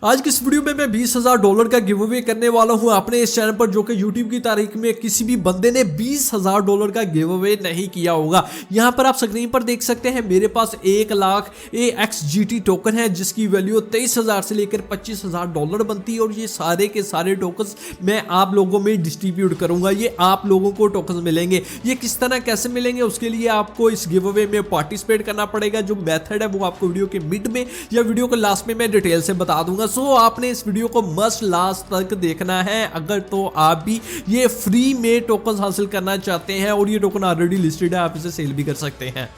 आज की इस वीडियो में मैं $20,000 का गिव अवे करने वाला हूं अपने इस चैनल पर, जो कि YouTube की तारीख में किसी भी बंदे ने $20,000 का गिव अवे नहीं किया होगा। यहां पर आप स्क्रीन पर देख सकते हैं मेरे पास 1 लाख AXGT टोकन है, जिसकी वैल्यू 23,000 से लेकर $25,000 बनती है। और ये सारे के सारे टोकन मैं आप लोगों में डिस्ट्रीब्यूट करूंगा। ये आप लोगों को टोकन मिलेंगे। ये किस तरह कैसे मिलेंगे, उसके लिए आपको इस गिव अवे में पार्टिसिपेट करना पड़ेगा। जो मेथड है वो आपको वीडियो के मिड में या वीडियो के लास्ट में मैं डिटेल से बता दूंगा। सो आपने इस वीडियो को मस्ट लास्ट तक देखना है अगर तो आप भी ये फ्री में टोकन हासिल करना चाहते हैं। और ये टोकन ऑलरेडी लिस्टेड है, आप इसे सेल भी कर सकते हैं।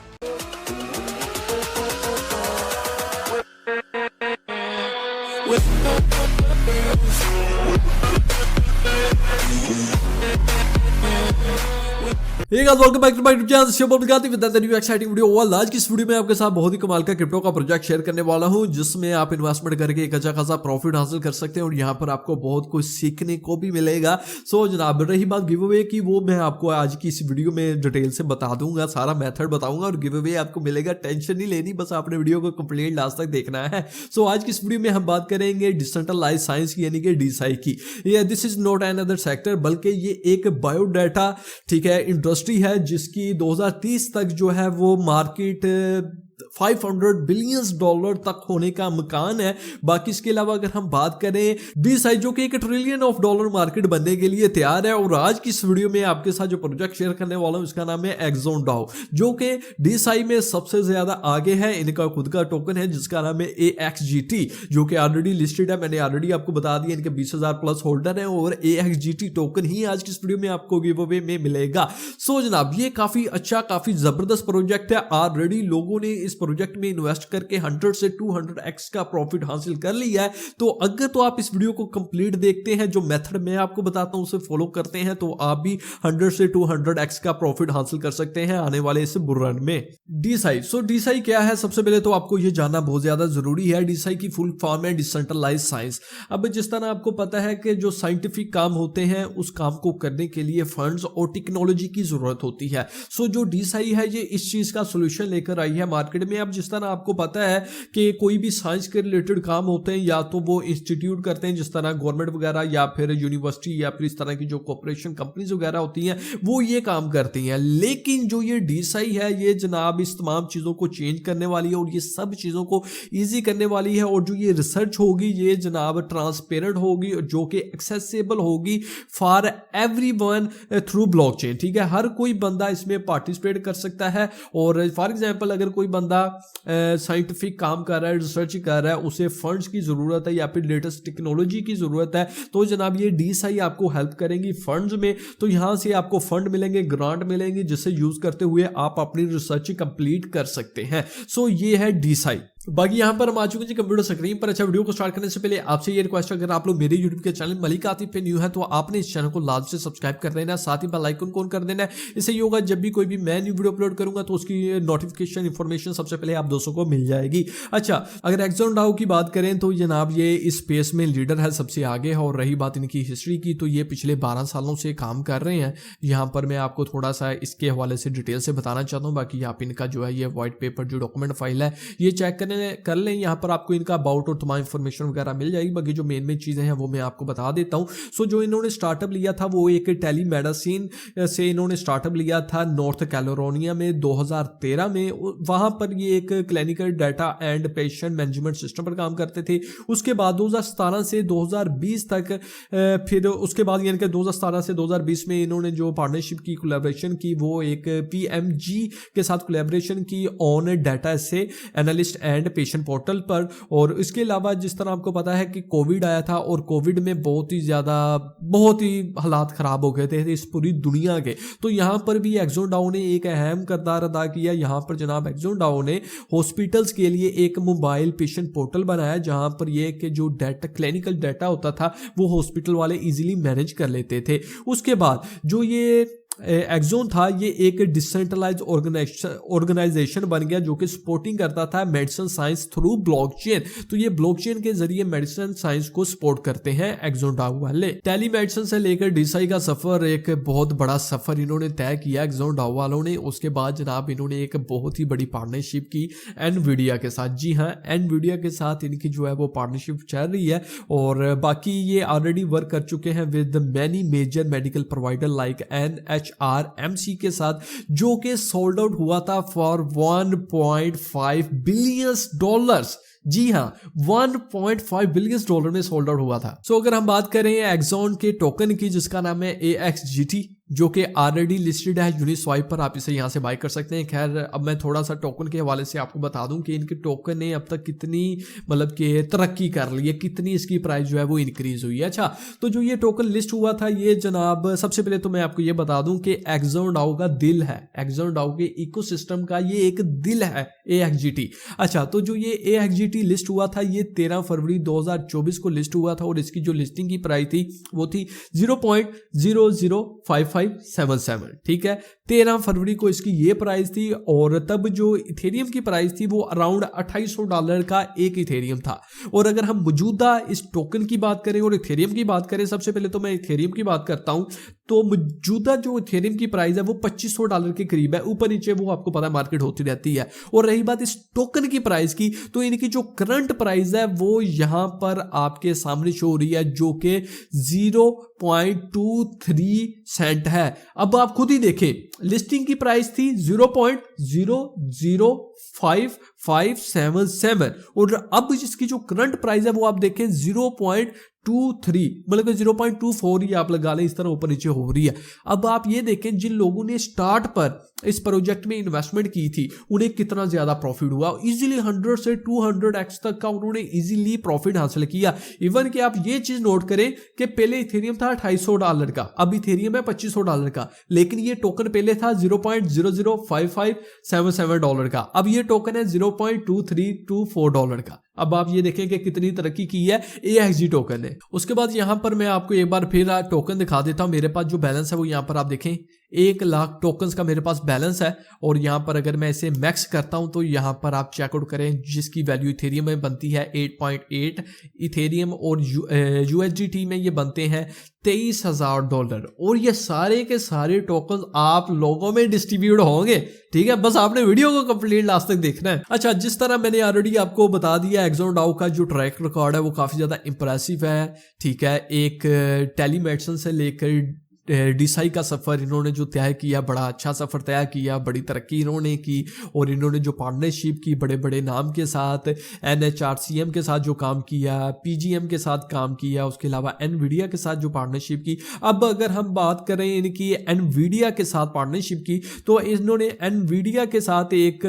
Welcome back to my YouTube channel Shivam बिगाती with the new exciting video. और आज की इस वीडियो में आपके साथ बहुत ही कमाल का क्रिप्टो का प्रोजेक्ट शेयर करने वाला हूं, जिसमें आप इन्वेस्टमेंट करके एक अच्छा खासा प्रॉफिट हासिल कर सकते हैं। और यहां पर आपको बहुत कुछ सीखने को भी मिलेगा। सो जनाब, रही बात गिव अवे की, वो मैं आपको आज की इस वीडियो में डिटेल से बता दूंगा, सारा मेथड बताऊंगा और गिव अवे आपको मिलेगा। टेंशन नहीं लेनी, बस आपने वीडियो को कंप्लीट लास्ट तक देखना है। सो आज की इस वीडियो में हम बात करेंगे डिसेंट्रलाइज्ड साइंस की, यानी कि DeSci की। ये this is not another sector, बल्कि ये एक बायोडाटा ठीक है इंडस्ट्री है, जिसकी 2030 तक जो है वो मार्केट $500 बिलियन तक होने का मकान है। बाकी इसके अलावा अगर हम बात करें DeSci, जो कि $1 ट्रिलियन मार्केट बनने के लिए तैयार है। और आज की इस वीडियो में आपके साथ जो प्रोजेक्ट शेयर करने वाला हूं, इसका नाम है AxonDAO, जो कि DeSci में सबसे ज्यादा आगे है। इनका खुद का टोकन है जिसका नाम है AXGT, जो कि ऑलरेडी लिस्टेड है। मैंने ऑलरेडी आपको बता दिया, इनके 20,000 प्लस होल्डर है। और AXGT टोकन ही आज की इस वीडियो में आपको गिव अवे में मिलेगा। सो जनाब, ये काफी अच्छा, काफी जबरदस्त प्रोजेक्ट है। ऑलरेडी लोगों ने इस प्रोजेक्ट में इन्वेस्ट करके 100 से 200x का प्रॉफिट हासिल कर लिया है। तो अगर तो आप इस वीडियो को कंप्लीट देखते हैं, जो मेथड मैं आपको बताता हूं उसे फॉलो करते हैं, तो आप भी 100 से 200x का प्रॉफिट हासिल कर सकते हैं आने वाले इस बुल रन में। DeSci, सो DeSci क्या है, सबसे पहले तो आपको यह जानना बहुत ज्यादा जरूरी है। DeSci की फुल फॉर्म है डिसेंट्रलाइज्ड साइंस। अब जिस तरह आपको पता है कि जो साइंटिफिक काम होते हैं, उस काम को करने के लिए फंड्स और टेक्नोलॉजी की जरूरत होती है। सो जो DeSci है, ये इस चीज का सोल्यूशन लेकर आई है मार्केट में। अब जिस तरह आपको पता है कि कोई भी साइंस के रिलेटेड काम होते हैं, या तो वो इंस्टीट्यूट करते हैं जिस तरह गवर्नमेंट वगैरह, या फिर यूनिवर्सिटी, या फिर इस तरह की जो कॉर्पोरेशन कंपनीज वगैरह होती हैं, वो ये काम करती हैं। लेकिन जो ये DeSci है, ये जनाब इस तमाम चीजों को चेंज करने वाली है और ये सब चीजों को ईजी करने वाली है। और जो ये रिसर्च होगी, ये जनाब ट्रांसपेरेंट होगी, जो कि एक्सेसिबल होगी फॉर एवरीवन थ्रू ब्लॉकचेन। ठीक है, हर कोई बंदा इसमें पार्टिसिपेट कर सकता है। और फॉर एग्जांपल, अगर कोई बंदा साइंटिफिक काम कर रहा है, रिसर्च कर रहा है, उसे फंड्स की जरूरत है या फिर लेटेस्ट टेक्नोलॉजी की जरूरत है, तो जनाब ये DeSci आपको हेल्प करेंगी फंड्स में। तो यहां से आपको फंड मिलेंगे, ग्रांट मिलेंगे, जिसे यूज करते हुए आप अपनी रिसर्च कंप्लीट कर सकते हैं। सो ये है DeSci। बाकी यहां पर हम आ चुके हैं कंप्यूटर स्क्रीन पर। अच्छा, वीडियो को स्टार्ट करने से पहले आपसे ये रिक्वेस्ट है, अगर आप लोग मेरे YouTube के चैनल मलिक आतिफ पे न्यू है, तो आपने इस चैनल को लाजमी से सब्सक्राइब कर देना, साथ ही बेल आइकन को ऑन कर देना है। इससे ये होगा जब भी कोई भी मैं न्यू वीडियो अपलोड करूंगा तो उसकी नोटिफिकेशन इंफॉर्मेशन सबसे पहले आप दोस्तों को मिल जाएगी। अच्छा, अगर AxonDAO की बात करें तो जनाब ये इस स्पेस में लीडर है, सबसे आगे है। और रही बात इनकी हिस्ट्री की, तो ये पिछले 12 सालों से काम कर रहे हैं। यहाँ पर मैं आपको थोड़ा सा इसके हवाले से डिटेल से बताना चाहता हूँ। बाकी आप इनका जो है ये व्हाइट पेपर, जो डॉक्यूमेंट फाइल है, ये चेक कर लें। यहाँ पर आपको इनका अबाउट और तमाम इंफॉर्मेशन वगैरह मिल जाएगी। बाकी जो मेन चीजें हैं वो मैं आपको बता देता हूं। सो जो इन्होंने स्टार्टअप लिया था, वो एक टेलीमेडिसिन से इन्होंने स्टार्टअप लिया था नॉर्थ कैलिफोर्निया में 2013 में। वहां पर ये एक clinical data and patient management system पर काम करते थे। उसके बाद 2017 से 2020 तक, फिर उसके बाद यानी कि 2017 से 2020 में इन्होंने जो पार्टनरशिप की, कोलैबोरेशन की, वो एक PMG के साथ कोलैबोरेशन की ऑन डाटा से एनालिस्ट एंड पेशेंट पोर्टल पर। और इसके अलावा जिस तरह आपको पता है कि कोविड आया था, और कोविड में बहुत ही हालात खराब हो गए थे इस पूरी दुनिया के। तो यहां पर भी AxonDAO ने एक अहम किरदार अदा किया। यहां पर जनाब AxonDAO ने हॉस्पिटल्स के लिए एक मोबाइल पेशेंट पोर्टल बनाया, जहां पर ये कि जो डाटा, क्लिनिकल डाटा होता था, वो हॉस्पिटल वाले इजीली मैनेज कर लेते थे। उसके बाद जो ये एक्सॉन था ये एक डिसेंट्रलाइज ऑर्गेनाइजेशन बन गया जो कि सपोर्टिंग करता था मेडिसिन साइंस थ्रू ब्लॉकचेन। तो ये ब्लॉकचेन के जरिए मेडिसिन साइंस को सपोर्ट करते हैं एक्सॉन डाओ वाले। टेलीमेडिसिन से लेकर डीसाई का सफर एक बहुत बड़ा सफर इन्होंने तय किया एक्सॉन डाओ वालों ने। उसके बाद जनाब इन्होंने एक बहुत ही बड़ी पार्टनरशिप की एनवीडिया के साथ। जी हाँ, एनवीडिया के साथ इनकी जो है वो पार्टनरशिप चल रही है और बाकी ये ऑलरेडी वर्क कर चुके हैं with many major medical provider like NHRMC के साथ, जो कि सोल्ड आउट हुआ था फॉर 1.5 बिलियन डॉलर्स। जी हाँ, 1.5 बिलियन डॉलर में सोल्ड आउट हुआ था। सो अगर हम बात करें एक्सॉन के टोकन की जिसका नाम है AXGT, जो कि ऑलरेडी लिस्टेड है यूनिस्वाइप पर, आप इसे यहां से बाय कर सकते हैं। खैर अब मैं थोड़ा सा टोकन के हवाले से आपको बता दूं कि इनके टोकन ने अब तक कितनी मतलब कि तरक्की कर ली है, कितनी इसकी प्राइस जो है वो इंक्रीज हुई है। अच्छा, तो जो ये टोकन लिस्ट हुआ था ये जनाब, सबसे पहले तो मैं आपको ये बता दूं कि एक्सॉन डाओ का दिल है, एक्सॉन डाओ के इकोसिस्टम का ये एक दिल है AXGT। अच्छा, तो जो ये AXGT लिस्ट हुआ था ये 13 फरवरी 2024 को लिस्ट हुआ था और इसकी जो लिस्टिंग की प्राइस थी वो थी 0.005577। ठीक है, 13 फरवरी को इसकी ये प्राइस थी और तब जो इथेरियम की प्राइस थी वो अराउंड $2800 का एक इथेरियम था। और अगर हम मौजूदा इस टोकन की बात करें और इथेरियम की बात करें, सबसे पहले तो मैं इथेरियम की बात करता हूं, तो मौजूदा जो इथेरियम की प्राइस है वो $2500 के करीब है। ऊपर नीचे वो आपको पता है मार्केट होती रहती है। और रही बात इस टोकन की प्राइस की, तो इनकी जो करंट प्राइस है वो यहां पर आपके सामने शो हो रही है जो कि 0.23 सेंट है। अब आप खुद ही देखें, लिस्टिंग की प्राइस थी 0.00557 और अब इसकी जो करंट प्राइस है वो आप देखें 0.23, मतलब 0.24 ही आप लगा लें, इस तरह ऊपर नीचे हो रही है। अब आप ये देखें जिन लोगों ने स्टार्ट पर इस प्रोजेक्ट में इन्वेस्टमेंट की थी उन्हें कितना ज्यादा प्रॉफिट हुआ। इजीली 100 से 200x तक का उन्होंने इजीली प्रॉफिट हासिल किया। इवन कि आप ये चीज नोट करें कि पहले इथेरियम था $2800 का, अब इथेरियम है $2500 का, लेकिन ये टोकन पहले था $0.005577 का, अब ये टोकन है $0.2324 का। अब आप ये देखें कि कितनी तरक्की की है AXG टोकन ने। उसके बाद यहां पर मैं आपको एक बार फिर टोकन दिखा देता हूं। मेरे पास जो बैलेंस है वो यहां पर आप देखें 1 लाख टोकन्स का मेरे पास बैलेंस है और यहां पर अगर मैं इसे मैक्स करता हूं तो यहां पर आप चेकआउट करें जिसकी वैल्यू इथेरियम में बनती है 8.8 इथेरियम और USDT में ये बनते हैं $23,000 और ये सारे के सारे टोकन आप लोगों में डिस्ट्रीब्यूट होंगे। ठीक है, बस आपने वीडियो को कंप्लीट लास्ट तक देखना है। अच्छा, जिस तरह मैंने ऑलरेडी आपको बता दिया एक्सॉन डाओ का जो ट्रैक रिकॉर्ड है वो काफी ज्यादा इंप्रेसिव है। ठीक है, एक टेलीमेडिसिन से लेकर डीसाई का सफ़र इन्होंने जो तय किया, बड़ा अच्छा सफ़र तय किया, बड़ी तरक्की इन्होंने की और इन्होंने जो पार्टनरशिप की बड़े बड़े नाम के साथ, NHRCM के साथ जो काम किया, PGM के साथ काम किया, उसके अलावा एनवीडिया के साथ जो पार्टनरशिप की। अब अगर हम बात करें इनकी एनवीडिया के साथ पार्टनरशिप की, तो इन्होंने एनवीडिया के साथ एक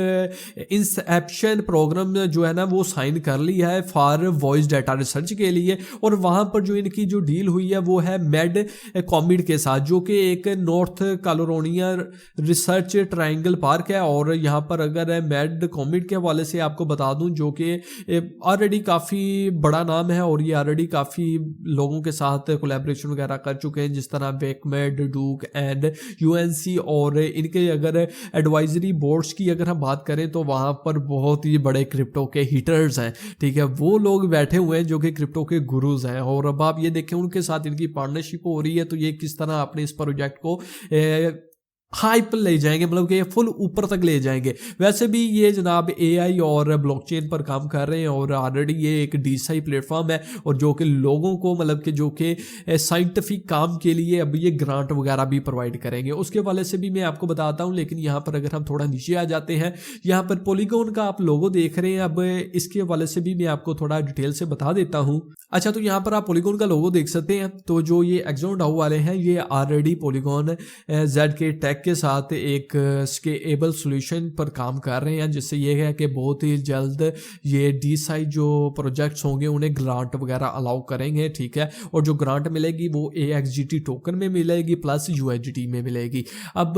इंसेप्शन प्रोग्राम जो है ना वो साइन कर लिया है फॉर वॉइस डाटा रिसर्च के लिए। और वहाँ पर जो इनकी जो डील हुई है वो है मेड कॉमिड के साथ, जो कि एक north California research triangle park है। और यहाँ पर अगर मेड कॉमिड के हवाले से आपको बता दूं जो कि ऑलरेडी काफ़ी बड़ा नाम है और ये ऑलरेडी काफ़ी लोगों के साथ कोलैबोरेशन वगैरह कर चुके हैं, जिस तरह वेकमेड, डूक एंड UNC। और इनके अगर एडवाइजरी बोर्ड्स की अगर हम बात करें तो वहाँ पर बहुत ही बड़े क्रिप्टो के हीटर्स हैं। ठीक है, वो लोग बैठे हुए हैं जो कि क्रिप्टो के गुरुज हैं। और अब आप ये देखें उनके साथ इनकी पार्टनरशिप हो रही है, तो ये किस तरह अपने इस प्रोजेक्ट को हाई पर ले जाएंगे, मतलब कि फुल ऊपर तक ले जाएंगे। वैसे भी ये जनाब AI और ब्लॉकचेन पर काम कर रहे हैं और ऑलरेडी ये एक डीसाई प्लेटफॉर्म है और जो कि लोगों को मतलब कि जो कि साइंटिफिक काम के लिए अब ये ग्रांट वगैरह भी प्रोवाइड करेंगे। उसके वाले से भी मैं आपको बताता हूं। लेकिन यहाँ पर अगर हम थोड़ा नीचे आ जाते हैं, यहाँ पर पॉलीगॉन का आप लोगो देख रहे हैं, अब इसके वाले से भी मैं आपको थोड़ा डिटेल से बता देता हूँ। अच्छा, तो यहाँ पर आप पॉलीगॉन का लोगो देख सकते हैं। तो जो ये एक्सॉन डाओ वाले हैं ये ऑलरेडी पॉलीगॉन ZK टेक के साथ एक स्केलेबल सॉल्यूशन पर काम कर रहे हैं, जिससे ये है कि बहुत ही जल्द ये डीसाई जो प्रोजेक्ट्स होंगे उन्हें ग्रांट वगैरह अलाउ करेंगे। ठीक है, और जो ग्रांट मिलेगी वो AXGT टोकन में मिलेगी प्लस USDT में मिलेगी। अब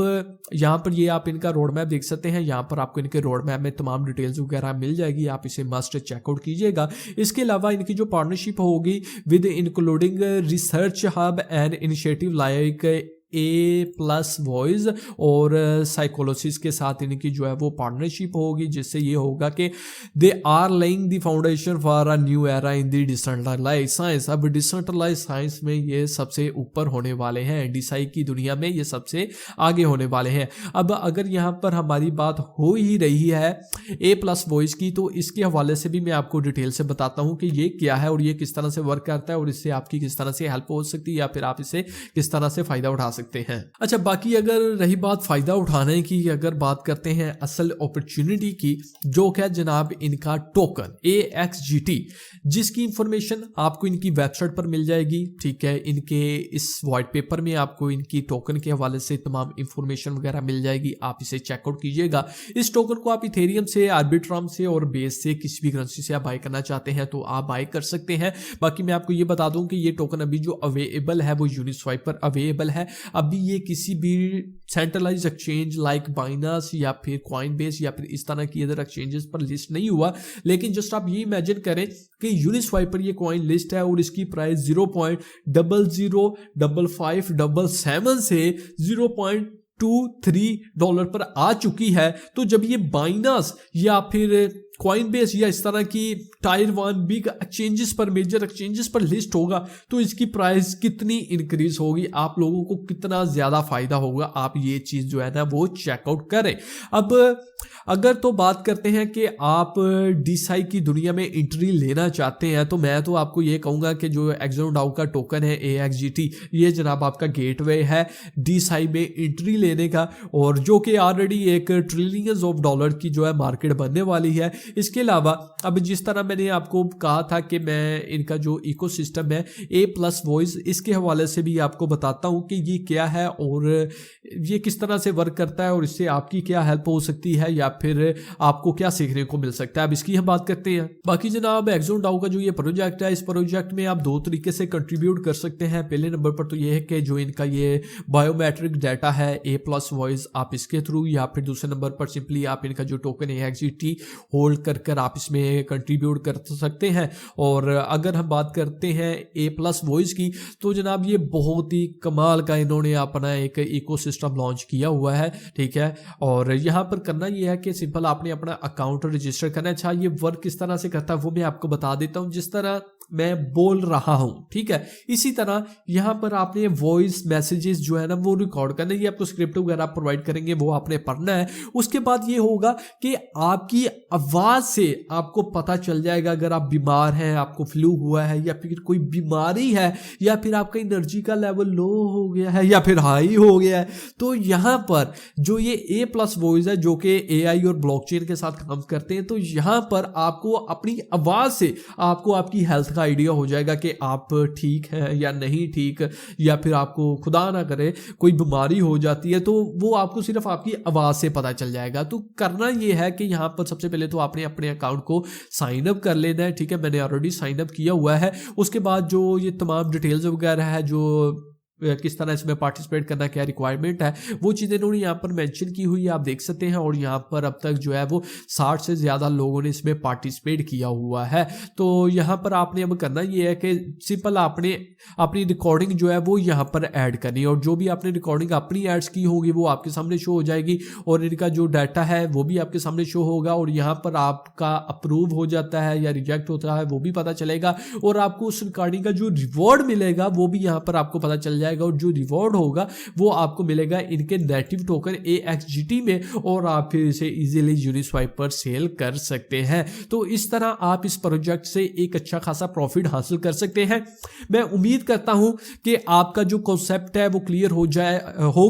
यहाँ पर ये आप इनका रोड मैप देख सकते हैं, यहाँ पर आपको इनके रोड मैप में तमाम डिटेल्स वगैरह मिल जाएगी, आप इसे मस्ट चेकआउट कीजिएगा। इसके अलावा इनकी जो पार्टनरशिप होगी with including research hub and initiative like a plus voice और साइकोलॉजिस्ट के साथ इनकी जो है वो पार्टनरशिप होगी, जिससे ये होगा कि they are laying the foundation for a new era in the decentralised science. अब डिसेंट्रलाइज्ड साइंस में ये सबसे ऊपर होने वाले हैं, डीसाई की दुनिया में ये सबसे आगे होने वाले हैं। अब अगर यहाँ पर हमारी बात हो ही रही है ए प्लस वॉइस की, तो इसके हवाले से भी मैं आपको डिटेल से बताता हूँ कि ये क्या है और ये किस तरह से वर्क करता है और इससे आपकी किस तरह से हेल्प हो सकती है या फिर आप इसे किस तरह से फायदा उठा सकते हैं। अच्छा, बाकी अगर रही बात फायदा उठाने की, अगर बात करते हैं असल अपॉर्चुनिटी की, जो क्या जनाब इनका टोकन AXGT, जिसकी इंफॉर्मेशन आपको इनकी वेबसाइट पर मिल जाएगी। ठीक है, इनके इस व्हाइट पेपर में आपको इनकी टोकन के हवाले से तमाम इंफॉर्मेशन वगैरह मिल जाएगी, आप इसे चेकआउट कीजिएगा। इस टोकन को आप इथेरियम से, आर्बिट्रम से और बेस से किसी भी करेंसी से आप बाय करना चाहते हैं तो आप बाय कर सकते हैं। बाकी मैं आपको ये बता दूं कि ये टोकन अभी जो अवेलेबल है वो यूनिस्वाइप पर अवेलेबल है। अभी ये किसी भी सेंट्रलाइज्ड एक्सचेंज लाइक बाइनांस या फिर कॉइनबेस या फिर इस तरह की अदर एक्सचेंजेस पर लिस्ट नहीं हुआ, लेकिन जस्ट आप ये इमेजिन करें कि यूनिस्वाइप पर ये कॉइन लिस्ट है और इसकी प्राइस 0.005577 से 0.23 डॉलर पर आ चुकी है। तो जब ये बाइनांस या फिर कॉइनबेस या इस तरह की टायर 1 बिग एक्सचेंजेस पर, मेजर एक्सचेंजेस पर लिस्ट होगा तो इसकी प्राइस कितनी इंक्रीज होगी, आप लोगों को कितना ज्यादा फायदा होगा, आप ये चीज जो है ना वो चेकआउट करें। अब अगर तो बात करते हैं कि आप डीसाई की दुनिया में एंट्री लेना चाहते हैं, तो मैं तो आपको ये कहूंगा कि जो एक्सोडाओ का टोकन है AXGT, ये जनाब आपका गेटवे है डीसाई में एंट्री लेने का, और जो कि ऑलरेडी एक ट्रिलियंस ऑफ डॉलर की जो है मार्केट बनने वाली है। इसके अलावा अब जिस तरह मैंने आपको कहा था कि मैं इनका जो इकोसिस्टम है ए प्लस वॉइस, इसके हवाले से भी आपको बताता हूं कि ये क्या है और ये किस तरह से वर्क करता है और इससे आपकी क्या हेल्प हो सकती है या फिर आपको क्या सीखने को मिल सकता है। अब इसकी हम बात करते हैं। बाकी जनाब एक्सोडाओ का जो ये प्रोजेक्ट है, इस प्रोजेक्ट में आप दो तरीके से कंट्रीब्यूट कर सकते हैं। पहले नंबर पर तो ये है कि जो इनका ये बायोमेट्रिक डाटा है ए प्लस वॉइस, आप इसके थ्रू, या फिर दूसरे नंबर पर सिंपली आप इनका जो टोकन AXGT होल्ड कर आप इसमें कंट्रीब्यूट कर सकते हैं। और अगर हम बात करते हैं ए प्लस वॉइस की, तो जनाब ये बहुत ही कमाल का इन्होंने अपना एक इकोसिस्टम लॉन्च किया हुआ है। ठीक है, और यहाँ पर करना ये है कि सिंपल आपने अपना अकाउंट रजिस्टर करना है। अच्छा, ये वर्क किस तरह से करता है वो मैं आपको बता देता हूँ। जिस तरह मैं बोल रहा हूं, ठीक है, इसी तरह यहां पर आपने वॉइस मैसेजेस जो है ना वो रिकॉर्ड करने, ये आपको स्क्रिप्ट वगैरह प्रोवाइड करेंगे, वो आपने पढ़ना है। उसके बाद ये होगा कि आपकी आवाज से आपको पता चल जाएगा अगर आप बीमार हैं, आपको फ्लू हुआ है या फिर कोई बीमारी है या फिर आपका एनर्जी का लेवल लो हो गया है या फिर हाई हो गया है। तो यहां पर जो ये ए प्लस वॉइस है जो कि AI और ब्लॉकचेन के साथ काम करते हैं, तो यहां पर आपको अपनी आवाज से आपको आपकी हेल्थ का आइडिया हो जाएगा कि आप ठीक हैं या नहीं ठीक, या फिर आपको खुदा ना करे कोई बीमारी हो जाती है तो वो आपको सिर्फ आपकी आवाज से पता चल जाएगा। तो करना ये है कि यहाँ पर सबसे पहले तो आपने अपने अकाउंट को साइन अप कर लेना है। ठीक है, मैंने ऑलरेडी साइन अप किया हुआ है। उसके बाद जो ये तमाम डिटेल्स वगैरह है, जो किस तरह इसमें पार्टिसिपेट करना, क्या रिक्वायरमेंट है, वो चीज़ें इन्होंने यहाँ पर मेंशन की हुई है, आप देख सकते हैं। और यहाँ पर अब तक जो है वो 60 से ज़्यादा लोगों ने इसमें पार्टिसिपेट किया हुआ है। तो यहाँ पर आपने अब करना ये है कि सिंपल आपने अपनी रिकॉर्डिंग जो है वो यहाँ पर ऐड करनी है, और जो भी आपने रिकॉर्डिंग अपनी एड्स की होगी वो आपके सामने शो हो जाएगी, और इनका जो डाटा है वो भी आपके सामने शो होगा। और यहाँ पर आपका अप्रूव हो जाता है या रिजेक्ट होता है वो भी पता चलेगा, और आपको उस रिकॉर्डिंग का जो रिवॉर्ड मिलेगा वो भी यहाँ पर आपको पता चल जाएगा। और जो रिवॉर्ड होगा वो आपको मिलेगा इनके नेटिव टोकन AXGT में, और आप फिर इसे इजीली यूनिस्वाइप पर सेल कर सकते हैं। तो इस तरह आप इस प्रोजेक्ट से एक अच्छा खासा प्रॉफिट हासिल कर सकते हैं। मैं उम्मीद करता हूं कि आपका जो कॉन्सेप्ट है वो क्लियर हो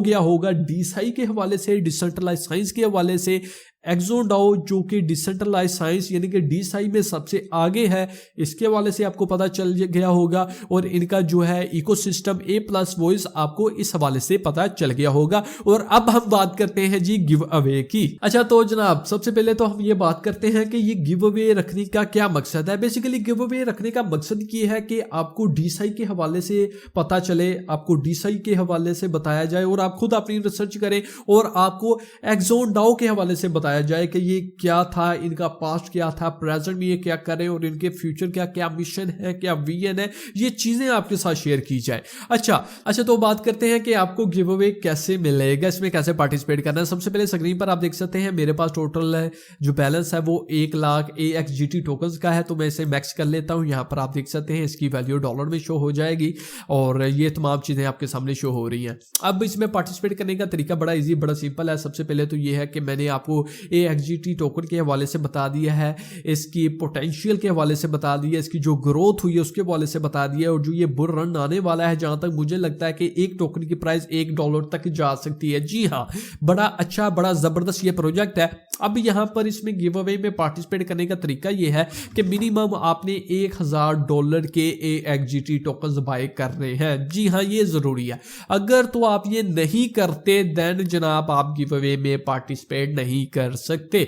गया होगा डीसाई के हवाले से, डिसेंट्रलाइज्ड साइंस के हवाले से। एक्सोडाओ जो कि डिसेंट्रलाइज साइंस यानी कि डीसाई में सबसे आगे है, इसके हवाले से आपको पता चल गया होगा, और इनका जो है इकोसिस्टम ए प्लस वॉइस आपको इस हवाले से पता चल गया होगा। और अब हम बात करते हैं जी गिव अवे की। अच्छा, तो जनाब सबसे पहले तो हम ये बात करते हैं कि ये गिव अवे रखने का क्या मकसद है। बेसिकली गिव अवे रखने का मकसद ये है कि आपको डीसाई के हवाले से पता चले, आपको डीसाई के हवाले से बताया जाए, और आप खुद अपनी रिसर्च करें और आपको एक्सोडाओ के हवाले से बताया बताया जाए कि ये क्या था, इनका पास्ट क्या था, प्रेजेंट में ये क्या कर रहे हैं और इनके फ्यूचर क्या क्या मिशन है, क्या विजन है, ये चीजें आपके साथ शेयर की जाए। अच्छा तो बात करते हैं कि आपको गिव अवे कैसे मिलेगा, इसमें कैसे पार्टिसिपेट करना है। सबसे पहले स्क्रीन पर आप देख सकते हैं मेरे पास टोटल है जो बैलेंस है वो 1 लाख AXGT टोकन्स का है, तो मैं इसे मैक्स कर लेता हूं। यहाँ पर आप देख सकते हैं इसकी वैल्यू डॉलर में शो हो जाएगी और ये तमाम चीजें आपके सामने शो हो रही हैं। अब इसमें पार्टिसिपेट करने का तरीका बड़ा इजी, बड़ा सिंपल है। सबसे पहले तो ये है कि मैंने आपको AXGT टोकन के हवाले से बता दिया है, इसकी पोटेंशियल के हवाले से बता दिया, इसकी जो ग्रोथ हुई है उसके हवाले से बता दिया, और जो ये बुल रन आने वाला है, जहां तक मुझे लगता है कि एक टोकन की प्राइस $1 तक जा सकती है। जी हाँ, बड़ा अच्छा, बड़ा जबरदस्त ये प्रोजेक्ट है। अब यहां पर इसमें गिव अवे में पार्टिसिपेट करने का तरीका यह है कि मिनिमम आपने $1000 के AXGT टोकन्स बाय करने हैं। जी हाँ, ये जरूरी है। अगर तो आप ये नहीं करते देन जनाब आप गिव अवे में पार्टिसिपेट नहीं कर सकते।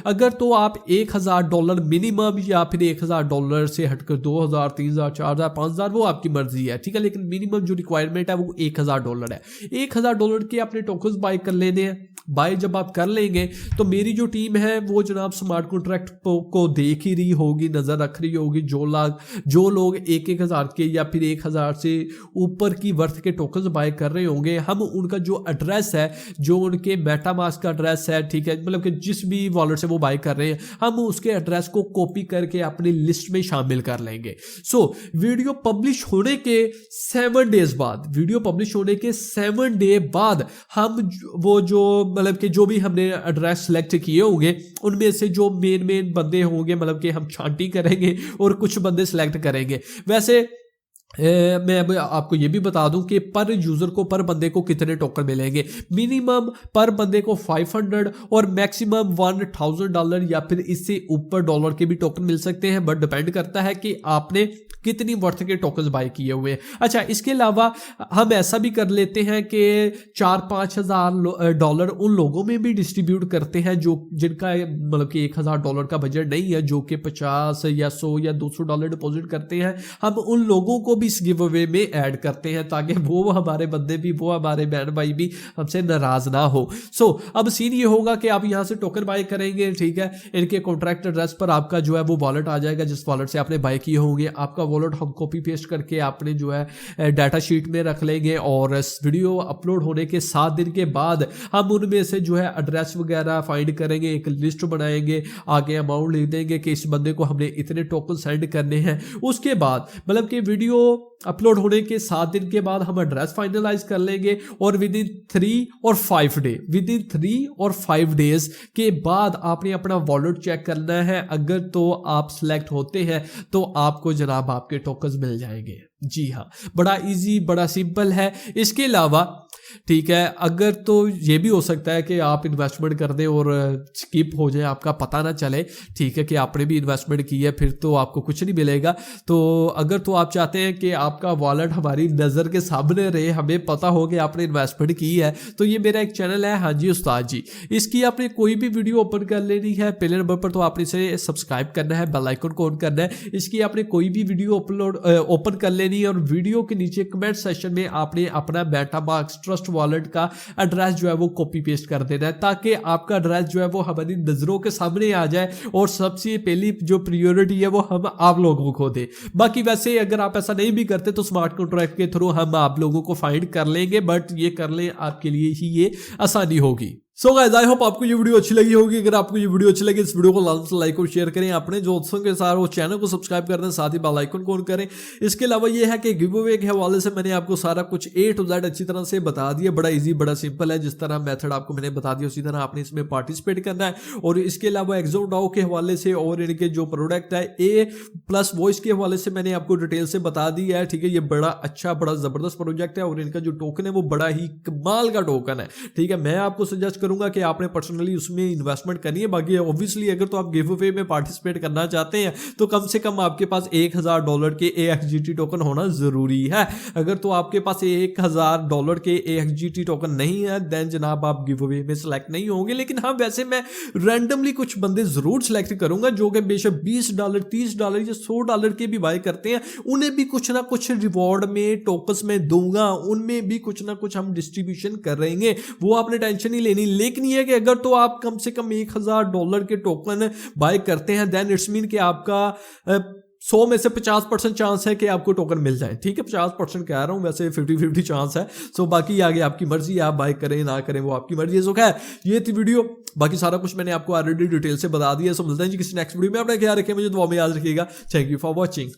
अगर तो आप $1000 मिनिमम या फिर $1000 से हटकर 2000, 3000, 4000, 5000 वो आपकी मर्जी है, ठीक है, लेकिन मिनिमम जो रिक्वायरमेंट है वो $1000 है। $1000 के अपने टोकन्स बाय कर लेने हैं। बाय जब आप कर लेंगे तो मेरी जो टीम है वो जनाब स्मार्ट कॉन्ट्रैक्ट को देख ही रही होगी, नजर रख रही होगी। जो लोग 1,000 के या फिर 1000 से ऊपर की वर्थ के टोकन्स बाय कर रहे होंगे, हम उनका जो एड्रेस है, जो उनके मेटामास्क का एड्रेस है, ठीक है, मतलब कि जिस भी वॉलेट से वो बाय कर रहे हैं, हम उसके एड्रेस को कॉपी करके अपनी लिस्ट में शामिल कर लेंगे। वीडियो पब्लिश होने के 7 डेज बाद, वीडियो पब्लिश होने के 7 डे बाद हम वो जो मतलब कि जो भी हमने एड्रेस सेलेक्ट किए होंगे उनमें से जो मेन बंदे होंगे, मतलब कि हम छांटी करेंगे और कुछ बंदे सेलेक्ट करेंगे। वैसे मैं अब आपको ये भी बता दूं कि पर यूजर को, पर बंदे को कितने टोकन मिलेंगे। मिनिमम पर बंदे को 500 और मैक्सिमम $1000 या फिर इससे ऊपर डॉलर के भी टोकन मिल सकते हैं, बट डिपेंड करता है कि आपने कितनी वर्थ के टोकन्स बाय किए हुए हैं। अच्छा, इसके अलावा हम ऐसा भी कर लेते हैं कि 4-5 हजार डॉलर उन लोगों में भी डिस्ट्रीब्यूट करते हैं जो जिनका मतलब कि $1000 का बजट नहीं है, जो कि 50 या 100 या $200 डिपॉजिट करते हैं। हम उन लोगों को भी इस गिव अवे में ऐड करते हैं ताकि वो हमारे बंदे भी, वो हमारे बहन भाई भी हमसे नाराज ना हो। अब सीन ये होगा कि आप यहां से टोकन बाय करेंगे, ठीक है, इनके कॉन्ट्रैक्ट एड्रेस पर आपका जो है वो वॉलेट आ जाएगा, जिस वॉलेट से आपने बाय किए होंगे। आपका वॉलेट हम कॉपी पेस्ट करके आपने जो है डाटा शीट में रख लेंगे और वीडियो अपलोड होने के 7 दिन के बाद हम उनमें से जो है एड्रेस वगैरह फाइंड करेंगे, एक लिस्ट बनाएंगे, आगे अमाउंट लिख देंगे कि इस बंदे को हमने इतने टोकन सेंड करने हैं। उसके बाद मतलब कि वीडियो अपलोड होने के 7 दिन के बाद हम एड्रेस फाइनलाइज कर लेंगे और विद इन 3 और 5 डेज के बाद आपने अपना वॉलेट चेक करना है। अगर तो आप सिलेक्ट होते हैं तो आपको जनाब आपके टोकन्स मिल जाएंगे। जी हाँ, बड़ा इजी, बड़ा सिंपल है। इसके अलावा ठीक है, अगर तो ये भी हो सकता है कि आप इन्वेस्टमेंट कर दें और स्किप हो जाए, आपका पता ना चले, ठीक है, कि आपने भी इन्वेस्टमेंट की है, फिर तो आपको कुछ नहीं मिलेगा। तो अगर तो आप चाहते हैं कि आपका वॉलेट हमारी नज़र के सामने रहे, हमें पता हो कि आपने इन्वेस्टमेंट की है, तो ये मेरा एक चैनल है हाँ जी उस्ताद जी। इसकी आपने कोई भी वीडियो ओपन कर लेनी है, पहले नंबर पर तो आपने इसे सब्सक्राइब करना है, बेल आइकन को ऑन करना है। इसकी आपने कोई भी वीडियो ओपन कर लेनी है और वीडियो के नीचे कमेंट सेक्शन में आपने अपना मेटामास्क ट्रस्ट वॉलेट का एड्रेस जो है वो कॉपी पेस्ट कर देना है, ताकि आपका एड्रेस जो है वो हमारी नजरों के सामने आ जाए और सबसे पहली जो प्रायोरिटी है वो हम आप लोगों को दे। बाकी वैसे अगर आप ऐसा नहीं भी करते तो स्मार्ट कॉन्ट्रैक्ट के थ्रू हम आप लोगों को फाइंड कर लेंगे, बट ये कर लें आपके लिए ही ये आसानी होगी। सो गाइस, आई होप आपको ये वीडियो अच्छी लगी होगी। अगर आपको ये वीडियो अच्छी लगी, इस वीडियो को लाइक से लाइक और शेयर करें, अपने दोस्तों के साथ वो चैनल को सब्सक्राइब कर दें, साथ ही बेल आइकन को ऑन करें। इसके अलावा ये है कि गिव अवे के हवाले से मैंने आपको सारा कुछ A to Z अच्छी तरह से बता दिया। बड़ा इजी, बड़ा सिंपल है, जिस तरह मेथड आपको मैंने बता दिया उसी तरह आपने इसमें पार्टिसिपेट करना है। और इसके अलावा एक्सोडाओ के हवाले से और इनके जो प्रोडक्ट है A+ वॉइस के हवाले से मैंने आपको डिटेल से बता दिया है, ठीक है। ये बड़ा अच्छा, बड़ा जबरदस्त प्रोजेक्ट है और इनका जो टोकन है वो बड़ा ही कमाल का टोकन है, ठीक है। मैं आपको सजेस्ट करूंगा कि आपने पर्सनली उसमें इन्वेस्टमेंट करनी है। बाकी ऑब्वियसली अगर तो आप गिव अवे में पार्टिसिपेट करना चाहते हैं तो कम से कम आपके पास $1000 के AXGT टोकन होना जरूरी है। अगर तो आपके पास $1000 के AXGT टोकन नहीं है देन जनाब आप गिव अवे में सिलेक्ट नहीं होंगे। लेकिन हाँ, वैसे मैं रैंडमली कुछ बंदे जरूर सिलेक्ट करूंगा जो कि बेशक $20, $30 या $100 के भी बाय करते हैं, उन्हें भी कुछ ना कुछ रिवॉर्ड में टोकन्स में दूंगा, उनमें भी कुछ ना कुछ हम डिस्ट्रीब्यूशन करेंगे, वो आपने टेंशन नहीं लेनी। लेकिन ये है कि अगर तो आप कम से कम $1000 के टोकन बाय करते हैं, देन इट्स मीन कि आपका 100 में से 50% चांस है कि आपको टोकन मिल जाए। ठीक है, 50% कह रहा हूं, वैसे 50-50 चांस है। सो बाकी आगे आपकी मर्जी, आप बाय करें ना करें वो आपकी मर्जी है। सो खैर ये थी वीडियो, बाकी सारा कुछ मैंने आपको ऑलरेडी डिटेल से बता दिया। सो मिलते हैं जी किसी नेक्स्ट वीडियो में। अपना ख्याल रखें, मुझे दुआ में याद रखिएगा। Thank you for watching.